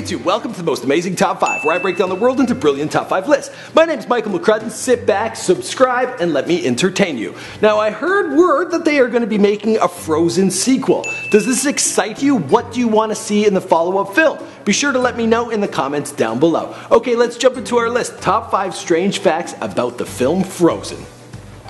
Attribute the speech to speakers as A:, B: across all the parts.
A: YouTube, welcome to the most amazing top 5, where I break down the world into brilliant top 5 lists. My name is Michael McCrudden. Sit back, subscribe, and let me entertain you. Now, I heard word that they are going to be making a Frozen sequel. Does this excite you? What do you want to see in the follow-up film? Be sure to let me know in the comments down below. Okay, let's jump into our list. Top 5 strange facts about the film Frozen.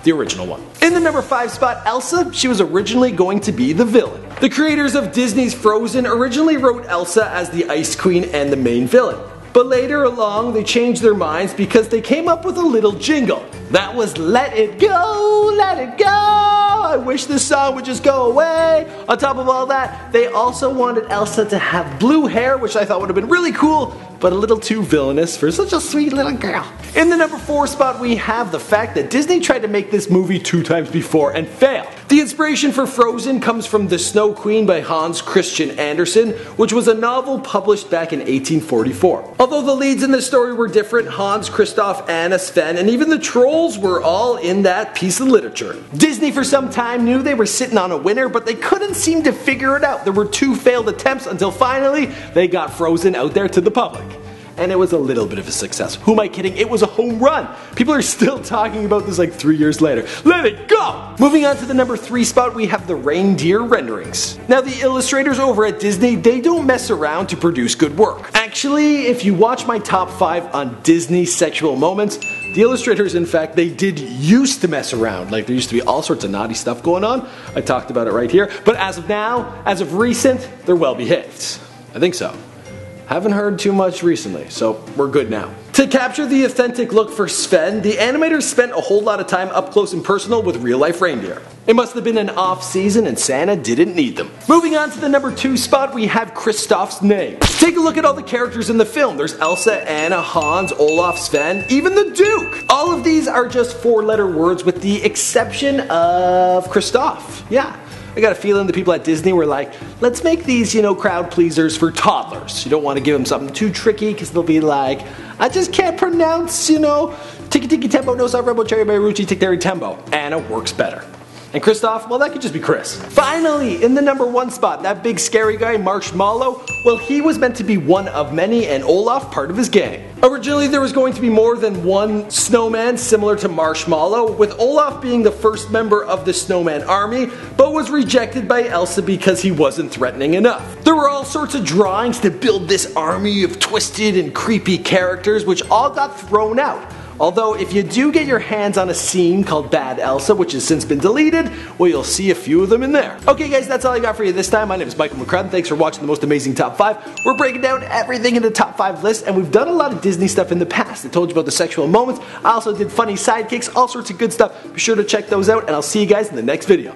A: The original one. In the number 5 spot, Elsa. She was originally going to be the villain. The creators of Disney's Frozen originally wrote Elsa as the Ice Queen and the main villain. But later along, they changed their minds because they came up with a little jingle. That was "Let it go, let it go, I wish this song would just go away." On top of all that, they also wanted Elsa to have blue hair, which I thought would have been really cool, but a little too villainous for such a sweet little girl. In the number 4 spot, we have the fact that Disney tried to make this movie 2 times before and failed. The inspiration for Frozen comes from The Snow Queen by Hans Christian Andersen, which was a novel published back in 1844. Although the leads in this story were different, Hans, Christophs, Anna, Sven, and even the trolls were all in that piece of literature. Disney for some time knew they were sitting on a winner, but they couldn't seem to figure it out. There were 2 failed attempts until finally they got Frozen out there to the public. And it was a little bit of a success. Who am I kidding? It was a home run. People are still talking about this like 3 years later. Let it go! Moving on to the number 3 spot, we have the Reindeer renderings. Now, the illustrators over at Disney, they don't mess around to produce good work. Actually, if you watch my top 5 on Disney sexual moments, the illustrators, in fact, they did used to mess around. Like, there used to be all sorts of naughty stuff going on. I talked about it right here. But as of now, as of recent, they're well behaved. I think so. Haven't heard too much recently, so we're good now. To capture the authentic look for Sven, the animators spent a whole lot of time up close and personal with real-life reindeer. It must have been an off-season and Santa didn't need them. Moving on to the number 2 spot, we have Christophs' name. Take a look at all the characters in the film. There's Elsa, Anna, Hans, Olaf, Sven, even the Duke. All of these are just 4-letter words with the exception of Christoph. Yeah. I got a feeling the people at Disney were like, let's make these, crowd pleasers for toddlers. You don't want to give them something too tricky because they'll be like, I just can't pronounce, Tiki Tiki Tembo, no Sa Rebel Cherry Berry Ruchi Tick Terry Tembo. Anna works better. And Christoph, well, that could just be Chris. Finally, in the number 1 spot, that big scary guy, Marshmallow, well, he was meant to be one of many and Olaf part of his gang. Originally, there was going to be more than one snowman similar to Marshmallow, with Olaf being the first member of the snowman army, but was rejected by Elsa because he wasn't threatening enough. There were all sorts of drawings to build this army of twisted and creepy characters, which all got thrown out. Although, if you do get your hands on a scene called Bad Elsa, which has since been deleted, well, you'll see a few of them in there. Okay guys, that's all I got for you this time. My name is Michael McCrudden. Thanks for watching the most amazing top 5. We're breaking down everything in the top 5 list, and we've done a lot of Disney stuff in the past. I told you about the sexual moments. I also did funny sidekicks, all sorts of good stuff. Be sure to check those out, and I'll see you guys in the next video.